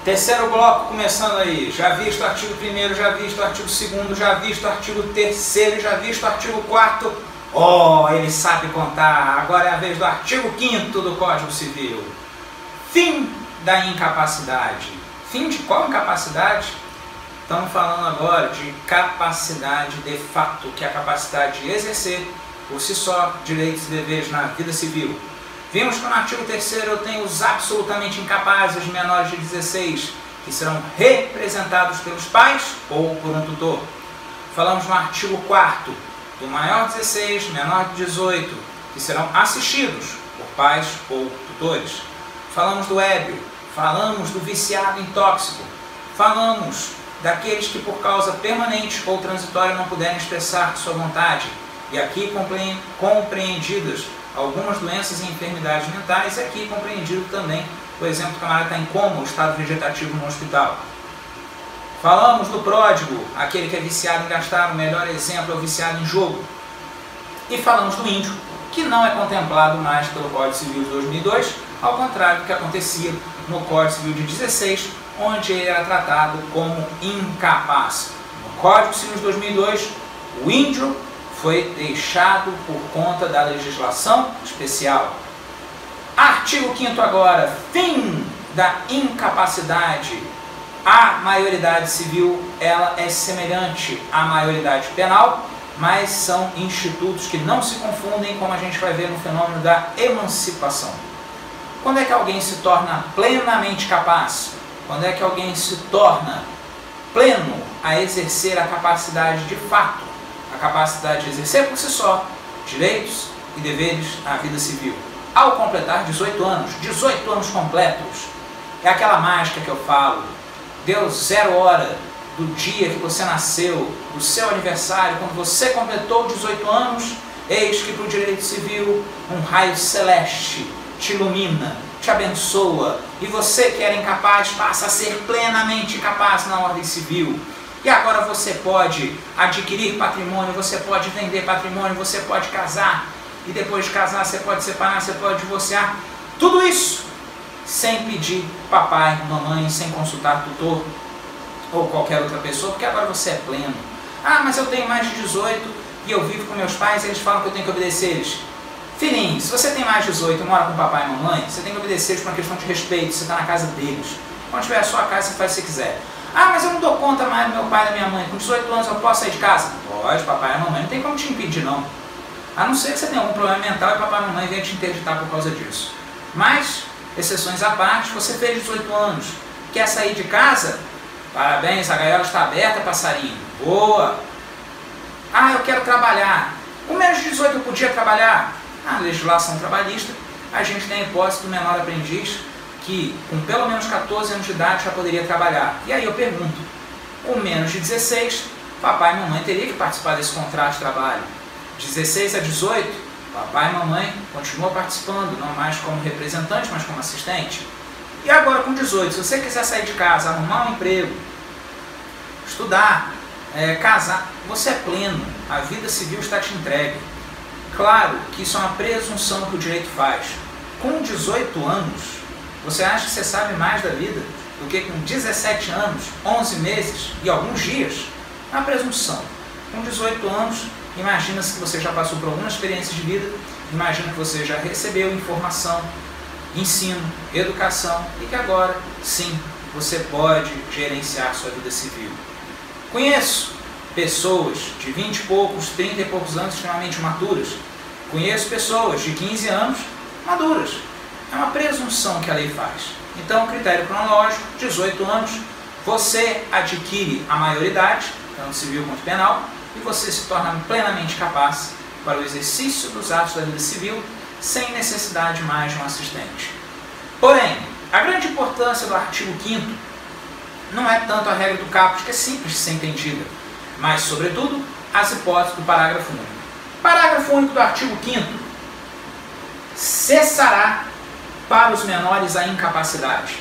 Terceiro bloco começando aí. Já visto o artigo 1º, já visto o artigo 2º, já visto o artigo 3º, já visto o artigo 4º. Oh, ele sabe contar. Agora é a vez do artigo 5º do Código Civil. Fim da incapacidade. Fim de qual incapacidade? Estamos falando agora de capacidade de fato, que é a capacidade de exercer por si só direitos e deveres na vida civil. Vimos que no artigo 3º eu tenho os absolutamente incapazes menores de 16, que serão representados pelos pais ou por um tutor. Falamos no artigo 4º, do maior de 16, menor de 18, que serão assistidos por pais ou tutores. Falamos do ébrio, falamos do viciado em tóxico, falamos daqueles que por causa permanente ou transitória não puderem expressar sua vontade, e aqui compreendidas algumas doenças e enfermidades mentais, e aqui compreendido também, por exemplo, o camarada está em coma, o estado vegetativo no hospital. Falamos do pródigo, aquele que é viciado em gastar, o melhor exemplo é o viciado em jogo. E falamos do índio, que não é contemplado mais pelo Código Civil de 2002, ao contrário do que acontecia no Código Civil de 16, onde ele era tratado como incapaz. No Código Civil de 2002, o índio foi deixado por conta da legislação especial. Artigo 5º agora, fim da incapacidade. A maioridade civil, ela é semelhante à maioridade penal, mas são institutos que não se confundem, como a gente vai ver no fenômeno da emancipação. Quando é que alguém se torna plenamente capaz? Quando é que alguém se torna pleno a exercer a capacidade de fato? A capacidade de exercer por si só direitos e deveres na vida civil. Ao completar 18 anos completos, é aquela mágica que eu falo, deu 0 hora do dia que você nasceu, do seu aniversário, quando você completou 18 anos, eis que para o direito civil um raio celeste te ilumina, te abençoa, e você que era incapaz passa a ser plenamente capaz na ordem civil. E agora você pode adquirir patrimônio, você pode vender patrimônio, você pode casar, e depois de casar você pode separar, você pode divorciar. Tudo isso sem pedir papai, mamãe, sem consultar tutor ou qualquer outra pessoa, porque agora você é pleno. Ah, mas eu tenho mais de 18 e eu vivo com meus pais e eles falam que eu tenho que obedecer eles. Filhinho, se você tem mais de 18 e mora com papai e mamãe, você tem que obedecer eles por uma questão de respeito, você está na casa deles. Quando tiver a sua casa, você faz o que você quiser. Ah, mas eu não dou conta mais do meu pai e da minha mãe. Com 18 anos eu posso sair de casa? Pode, papai e mamãe. Não tem como te impedir, não. A não ser que você tenha algum problema mental e papai e mamãe venham te interditar por causa disso. Mas, exceções à parte, você fez 18 anos. Quer sair de casa? Parabéns, a gaiola está aberta, passarinho. Boa! Ah, eu quero trabalhar. Com menos de 18 eu podia trabalhar? Na legislação trabalhista, a gente tem a hipótese do menor aprendiz, que com pelo menos 14 anos de idade já poderia trabalhar. E aí eu pergunto, com menos de 16, papai e mamãe teriam que participar desse contrato de trabalho. 16 a 18, papai e mamãe continuam participando, não mais como representante, mas como assistente. E agora com 18, se você quiser sair de casa, arrumar um emprego, estudar, casar, você é pleno, a vida civil está te entregue. Claro que isso é uma presunção que o direito faz. Com 18 anos, você acha que você sabe mais da vida do que com 17 anos, 11 meses e alguns dias? É uma presunção. Com 18 anos, imagina-se que você já passou por alguma experiência de vida, imagina que você já recebeu informação, ensino, educação e que agora, sim, você pode gerenciar sua vida civil. Conheço pessoas de 20 e poucos, 30 e poucos anos extremamente maduras. Conheço pessoas de 15 anos maduras. É uma presunção que a lei faz. Então, critério cronológico, 18 anos, você adquire a maioridade, tanto civil quanto penal, e você se torna plenamente capaz para o exercício dos atos da vida civil, sem necessidade mais de um assistente. Porém, a grande importância do artigo 5º não é tanto a regra do caput, que é simples de ser entendida, mas, sobretudo, as hipóteses do parágrafo único. Parágrafo único do artigo 5º. Cessará para os menores a incapacidade.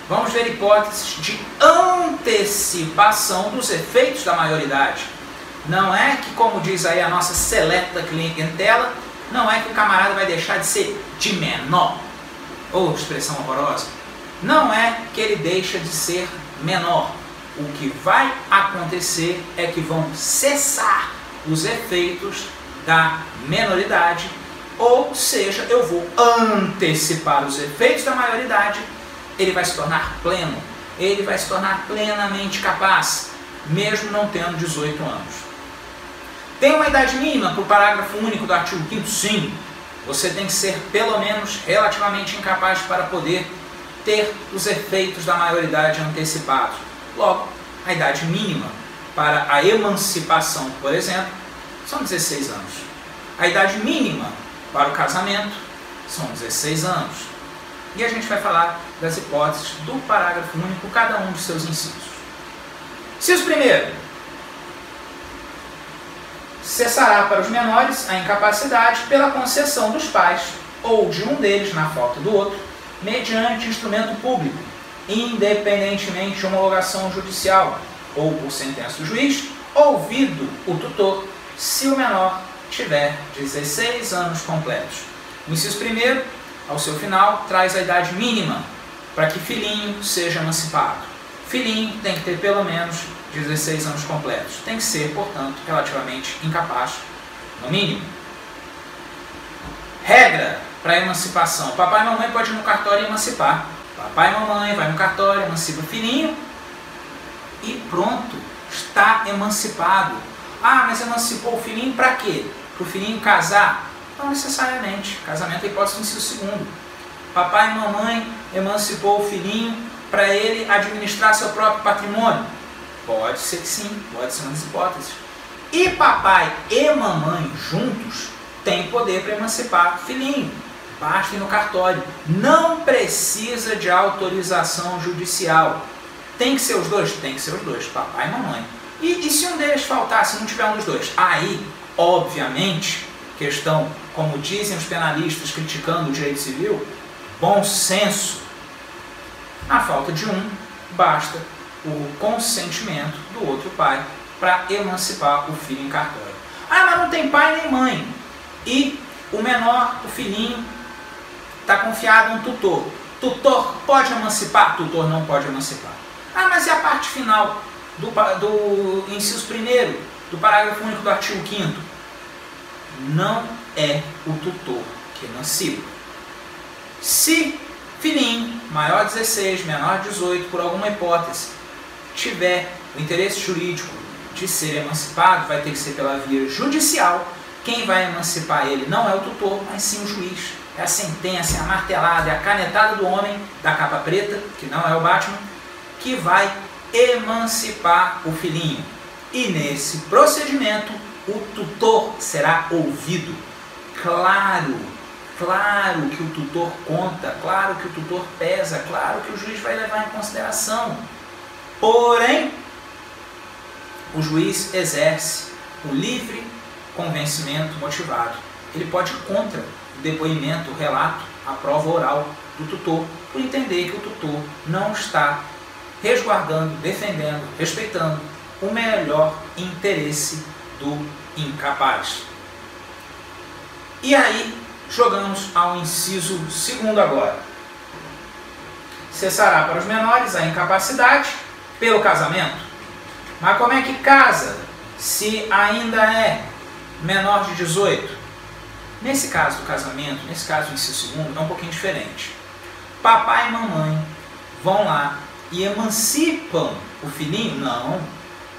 Vamos ver hipóteses de antecipação dos efeitos da maioridade. Não é que, como diz aí a nossa seleta clientela, não é que o camarada vai deixar de ser de menor. Ou expressão horrorosa. não é que ele deixa de ser menor. O que vai acontecer é que vão cessar os efeitos da menoridade, ou seja, eu vou antecipar os efeitos da maioridade, ele vai se tornar pleno, ele vai se tornar plenamente capaz, mesmo não tendo 18 anos. Tem uma idade mínima para o parágrafo único do artigo 5º? Sim. Você tem que ser pelo menos relativamente incapaz para poder ter os efeitos da maioridade antecipados. Logo, a idade mínima para a emancipação, por exemplo, são 16 anos. A idade mínima para o casamento são 16 anos. E a gente vai falar das hipóteses do parágrafo único, cada um dos seus incisos. Inciso primeiro: cessará para os menores a incapacidade pela concessão dos pais ou de um deles na falta do outro, mediante instrumento público, independentemente de homologação judicial ou por sentença do juiz, ouvido o tutor, se o menor tiver 16 anos completos. O inciso primeiro, ao seu final, traz a idade mínima para que filhinho seja emancipado. Filhinho tem que ter pelo menos 16 anos completos. Tem que ser, portanto, relativamente incapaz, no mínimo. Regra para a emancipação: papai e mamãe podem ir no cartório e emancipar. Papai e mamãe vai no cartório, emancipa o filhinho e pronto, está emancipado. Ah, mas emancipou o filhinho para quê? Para o filhinho casar? Não necessariamente. Casamento é hipótese do inciso segundo. Papai e mamãe emancipou o filhinho para ele administrar seu próprio patrimônio? Pode ser que sim, pode ser uma das hipóteses. E papai e mamãe juntos têm poder para emancipar o filhinho. Basta ir no cartório. Não precisa de autorização judicial. Tem que ser os dois? Tem que ser os dois, papai e mamãe. E se um deles faltar, se não tiver um dos dois? Aí, obviamente, questão, como dizem os penalistas criticando o direito civil, bom senso. Na falta de um, basta o consentimento do outro pai para emancipar o filho em cartório. Ah, mas não tem pai nem mãe. E o menor, o filhinho, está confiado a um tutor. Tutor pode emancipar? Tutor não pode emancipar. Ah, mas e a parte final do inciso primeiro, do parágrafo único do artigo 5º? Não é o tutor que emancipa. Se filhinho, maior de 16, menor de 18, por alguma hipótese, tiver o interesse jurídico de ser emancipado, vai ter que ser pela via judicial. Quem vai emancipar ele não é o tutor, mas sim o juiz. É a sentença, é a martelada, é a canetada do homem da capa preta, que não é o Batman, que vai emancipar o filhinho. E nesse procedimento, o tutor será ouvido. Claro que o tutor conta, claro que o tutor pesa, claro que o juiz vai levar em consideração. Porém, o juiz exerce o livre convencimento motivado. Ele pode ir contra o depoimento, o relato, a prova oral do tutor, por entender que o tutor não está resguardando, defendendo, respeitando o melhor interesse do incapaz. E aí, jogamos ao inciso segundo agora. Cessará para os menores a incapacidade pelo casamento. Mas como é que casa se ainda é menor de 18? Nesse caso do casamento, nesse caso do inciso segundo, é um pouquinho diferente. Papai e mamãe vão lá e emancipam o filhinho? Não.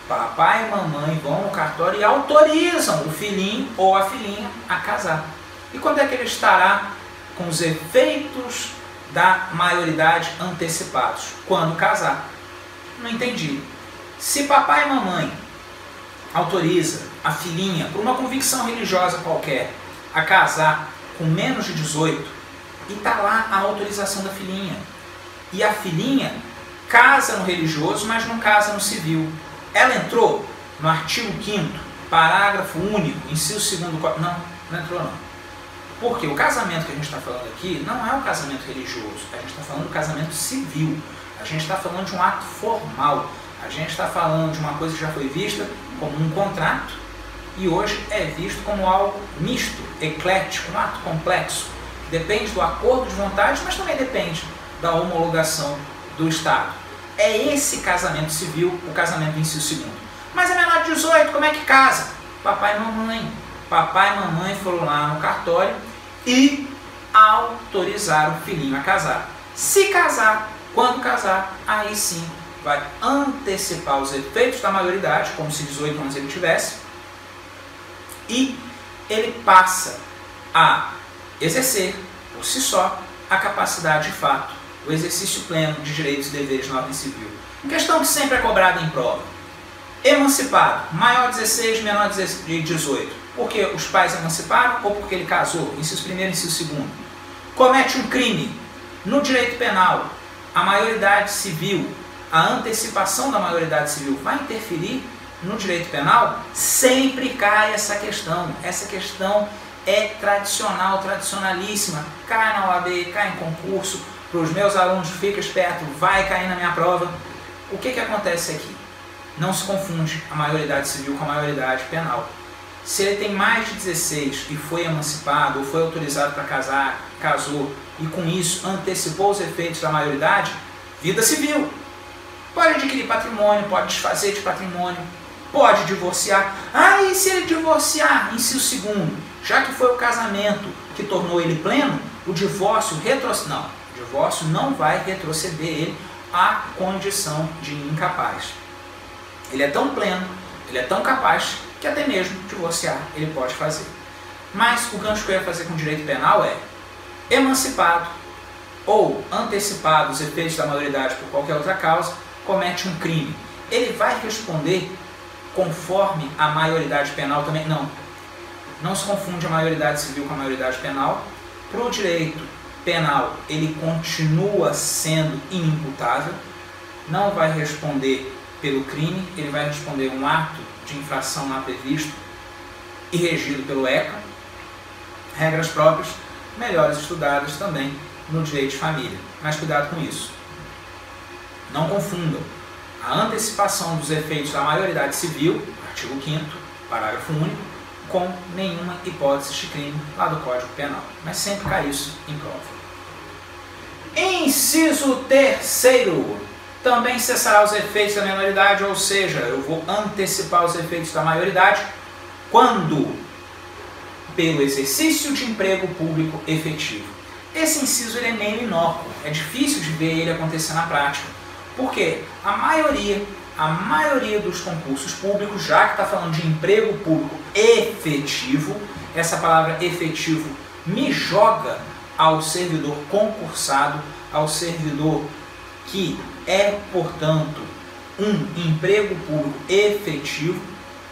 Papai e mamãe vão no cartório e autorizam o filhinho ou a filhinha a casar. E quando é que ele estará com os efeitos da maioridade antecipados? Quando casar. Não entendi. Se papai e mamãe autoriza a filhinha, por uma convicção religiosa qualquer, a casar com menos de 18, e está lá a autorização da filhinha, e a filhinha casa no religioso, mas não casa no civil, ela entrou no artigo 5º, parágrafo único, inciso 2º, não entrou não. Porque o casamento que a gente está falando aqui não é um casamento religioso, a gente está falando do casamento civil, a gente está falando de um ato formal, a gente está falando de uma coisa que já foi vista como um contrato e hoje é visto como algo misto, eclético, um ato complexo. Depende do acordo de vontade, mas também depende da homologação do Estado. É esse casamento civil, o casamento do inciso segundo. Mas é menor de 18, como é que casa? Papai e mamãe. Papai e mamãe foram lá no cartório e autorizaram o filhinho a casar. Se casar, quando casar, aí sim vai antecipar os efeitos da maioridade, como se 18 anos ele tivesse, e ele passa a exercer, por si só, a capacidade de fato, o exercício pleno de direitos e deveres na ordem civil. Questão que sempre é cobrada em prova. Emancipado, maior de 16, menor de 18. Porque os pais emanciparam ou porque ele casou? Inciso primeiro, inciso segundo. Comete um crime. No direito penal, a maioridade civil, a antecipação da maioridade civil vai interferir no direito penal? Sempre cai essa questão. Essa questão é tradicional, tradicionalíssima. Cai na OAB, cai em concurso. Para os meus alunos, fica esperto, vai cair na minha prova. O que acontece aqui? Não se confunde a maioridade civil com a maioridade penal. Se ele tem mais de 16 e foi emancipado ou foi autorizado para casar, casou e com isso antecipou os efeitos da maioridade, vida civil. Pode adquirir patrimônio, pode desfazer de patrimônio, pode divorciar. E se ele divorciar, inciso segundo, já que foi o casamento que tornou ele pleno, o divórcio não vai retroceder ele à condição de incapaz. Ele é tão pleno, ele é tão capaz, que até mesmo divorciar ele pode fazer. Mas o gancho que eu ia fazer com o direito penal é emancipado ou antecipado os efeitos da maioridade por qualquer outra causa, comete um crime. Ele vai responder conforme a maioridade penal também? Não se confunde a maioridade civil com a maioridade penal. Para o direito penal, ele continua sendo inimputável, não vai responder pelo crime, ele vai responder um ato de infração lá previsto e regido pelo ECA, regras próprias, melhores estudadas também no direito de família. Mas cuidado com isso. Não confundam a antecipação dos efeitos da maioridade civil, artigo 5º, parágrafo único, com nenhuma hipótese de crime lá do Código Penal. Mas sempre cai isso em prova. Inciso 3º. Também cessará os efeitos da menoridade, ou seja, eu vou antecipar os efeitos da maioridade quando? Pelo exercício de emprego público efetivo. Esse inciso ele é meio inócuo, é difícil de ver ele acontecer na prática. Porque a maioria dos concursos públicos, já que está falando de emprego público efetivo, essa palavra efetivo me joga ao servidor concursado, ao servidor que é, portanto, um emprego público efetivo,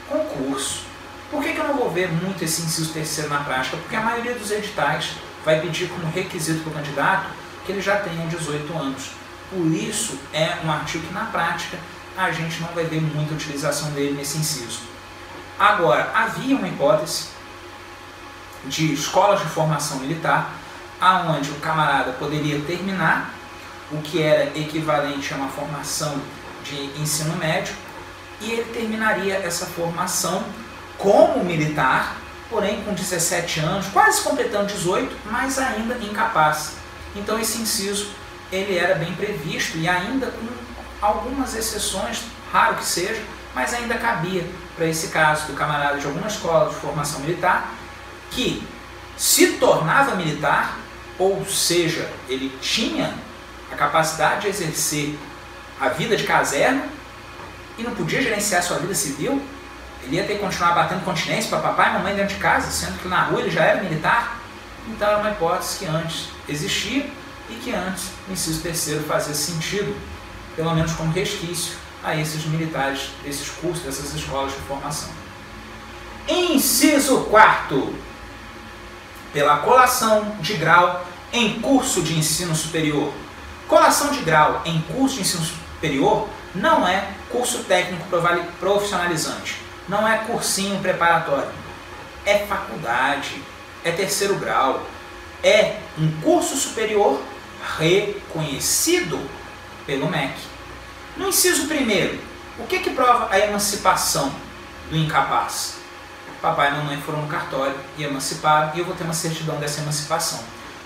concurso. Por que eu não vou ver muito esse inciso 3º na prática? Porque a maioria dos editais vai pedir como requisito para o candidato que ele já tenha 18 anos. Por isso, é um artigo que, na prática, a gente não vai ver muita utilização dele nesse inciso. Agora, havia uma hipótese de escolas de formação militar, aonde o camarada poderia terminar o que era equivalente a uma formação de ensino médio, e ele terminaria essa formação como militar, porém com 17 anos, quase completando 18, mas ainda incapaz. Então esse inciso ele era bem previsto e ainda com algumas exceções, raro que seja, mas ainda cabia para esse caso do camarada de alguma escola de formação militar que se tornava militar, ou seja, ele tinha a capacidade de exercer a vida de caserna e não podia gerenciar sua vida civil. Ele ia ter que continuar batendo continência para papai e mamãe dentro de casa, sendo que na rua ele já era militar. Então era uma hipótese que antes existia e que antes o inciso 3º fazia sentido, pelo menos como resquício a esses militares, desses cursos, dessas escolas de formação. Inciso 4º. Pela colação de grau em curso de ensino superior. Colação de grau em curso de ensino superior não é curso técnico profissionalizante, não é cursinho preparatório, é faculdade, é 3º grau, é um curso superior reconhecido pelo MEC. No inciso 1º, o que prova a emancipação do incapaz? Papai e mamãe foram no cartório e emanciparam, e eu vou ter uma certidão dessa emancipação.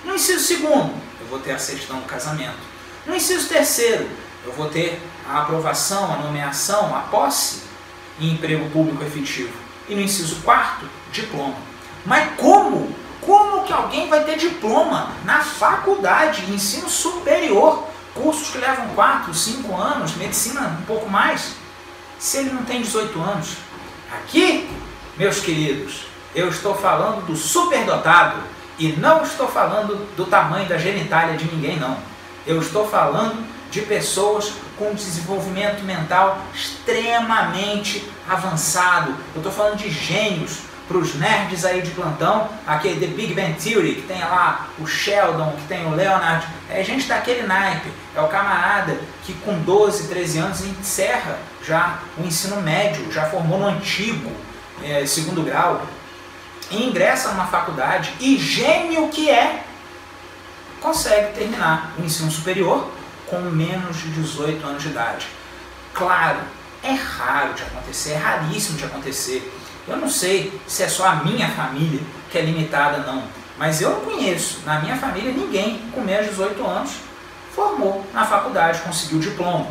No inciso 2º, eu eu vou ter a certidão do casamento. No inciso terceiro, eu vou ter a aprovação, a nomeação, a posse em emprego público efetivo. E no inciso quarto, diploma. Mas como? Como que alguém vai ter diploma na faculdade, ensino superior, cursos que levam 4, 5 anos, medicina um pouco mais, se ele não tem 18 anos? Aqui, meus queridos, eu estou falando do superdotado e não estou falando do tamanho da genitália de ninguém, não. Eu estou falando de pessoas com desenvolvimento mental extremamente avançado. Eu estou falando de gênios. Para os nerds aí de plantão, aquele The Big Bang Theory, que tem lá o Sheldon, que tem o Leonard, é gente daquele naipe, é o camarada que com 12, 13 anos encerra já o ensino médio, já formou no antigo segundo grau, e ingressa numa faculdade, e gênio que é, consegue terminar o ensino superior com menos de 18 anos de idade. Claro, é raro de acontecer, é raríssimo de acontecer. Eu não sei se é só a minha família que é limitada, não. Mas eu não conheço, na minha família, ninguém com menos de 18 anos formou na faculdade, conseguiu diploma.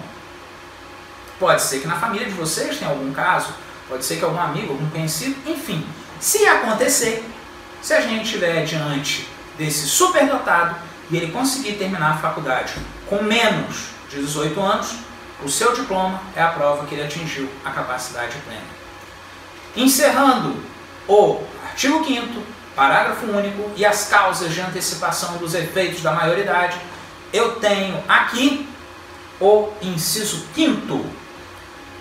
Pode ser que na família de vocês tenha algum caso, pode ser que algum amigo, algum conhecido, enfim. Se acontecer, se a gente estiver diante desse superdotado e ele conseguir terminar a faculdade com menos de 18 anos, o seu diploma é a prova que ele atingiu a capacidade plena. Encerrando o artigo 5º, parágrafo único e as causas de antecipação dos efeitos da maioridade, eu tenho aqui o inciso 5º,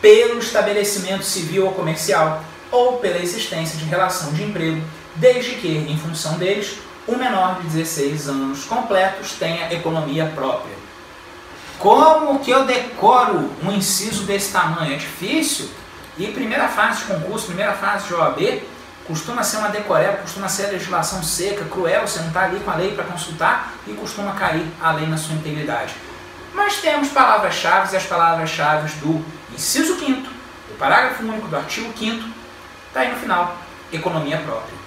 pelo estabelecimento civil ou comercial ou pela existência de relação de emprego, desde que, em função deles, o menor de 16 anos completos tenha economia própria. Como que eu decoro um inciso desse tamanho? É difícil. E primeira fase de concurso, primeira fase de OAB, costuma ser uma decoreba, costuma ser a legislação seca, cruel, você não está ali com a lei para consultar e costuma cair a lei na sua integridade. Mas temos palavras-chave e as palavras-chave do inciso 5º, do parágrafo único do artigo 5º, está aí no final, economia própria.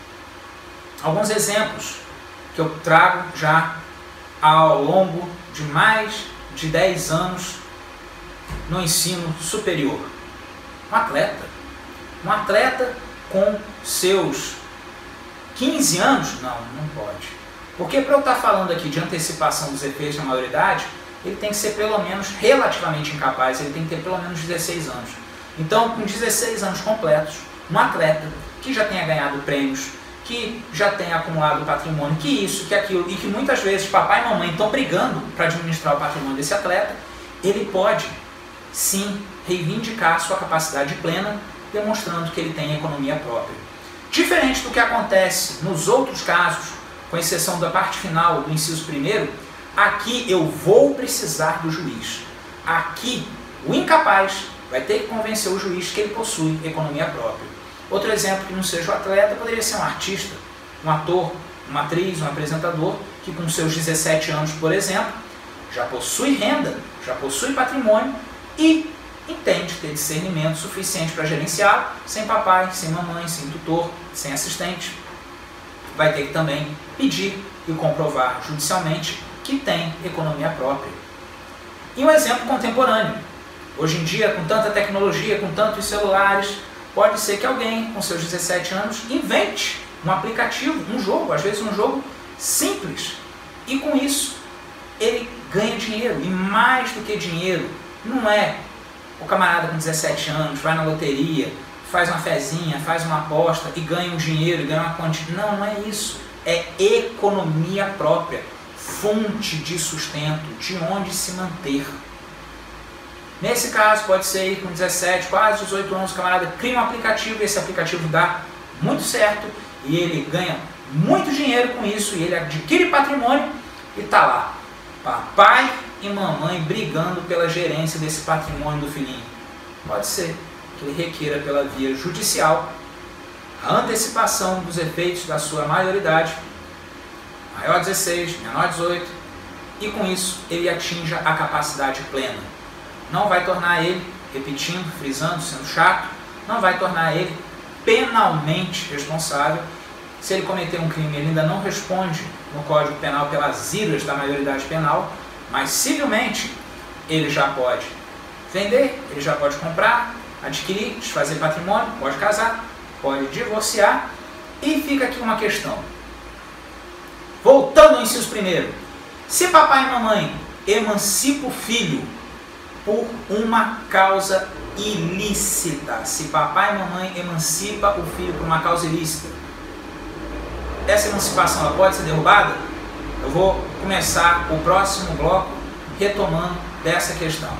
Alguns exemplos que eu trago já ao longo de mais de 10 anos no ensino superior. Um atleta com seus 15 anos, não pode. Porque para eu estar falando aqui de antecipação dos efeitos da maioridade, ele tem que ser pelo menos relativamente incapaz, ele tem que ter pelo menos 16 anos. Então, com 16 anos completos, um atleta que já tenha ganhado prêmios, que já tenha acumulado patrimônio, que isso, que aquilo, e que muitas vezes papai e mamãe estão brigando para administrar o patrimônio desse atleta, ele pode sim reivindicar sua capacidade plena, demonstrando que ele tem economia própria. Diferente do que acontece nos outros casos, com exceção da parte final do inciso 1º, aqui eu vou precisar do juiz. Aqui, o incapaz vai ter que convencer o juiz que ele possui economia própria. Outro exemplo que não seja o atleta poderia ser um artista, um ator, uma atriz, um apresentador, que com seus 17 anos, por exemplo, já possui renda, já possui patrimônio e entende ter discernimento suficiente para gerenciá-lo, sem papai, sem mamãe, sem tutor, sem assistente. Vai ter que também pedir e comprovar judicialmente que tem economia própria. E um exemplo contemporâneo. Hoje em dia, com tanta tecnologia, com tantos celulares, pode ser que alguém com seus 17 anos invente um aplicativo, um jogo, às vezes um jogo simples. E com isso, ele ganha dinheiro. E mais do que dinheiro, não é o camarada com 17 anos, vai na loteria, faz uma fezinha, faz uma aposta e ganha um dinheiro, ganha uma quantia. Não, não é isso. É economia própria, fonte de sustento, de onde se manter. Nesse caso, pode ser com 17, quase 18 anos, o camarada cria um aplicativo, esse aplicativo dá muito certo e ele ganha muito dinheiro com isso e ele adquire patrimônio e está lá. Papai e mamãe brigando pela gerência desse patrimônio do filhinho. Pode ser que ele requeira pela via judicial a antecipação dos efeitos da sua maioridade, maior 16, menor 18, e com isso ele atinja a capacidade plena. Não vai tornar ele, repetindo, frisando, sendo chato, não vai tornar ele penalmente responsável Se ele cometer um crime, ele ainda não responde no Código Penal pelas iras da maioridade penal, mas civilmente ele já pode vender, ele já pode comprar, adquirir, desfazer patrimônio, pode casar, pode divorciar. E fica aqui uma questão. Voltando ao inciso primeiro. Se papai e mamãe emancipam o filho por uma causa ilícita, se papai e mamãe emancipam o filho por uma causa ilícita, essa emancipação ela pode ser derrubada? Eu vou começar o próximo bloco retomando dessa questão.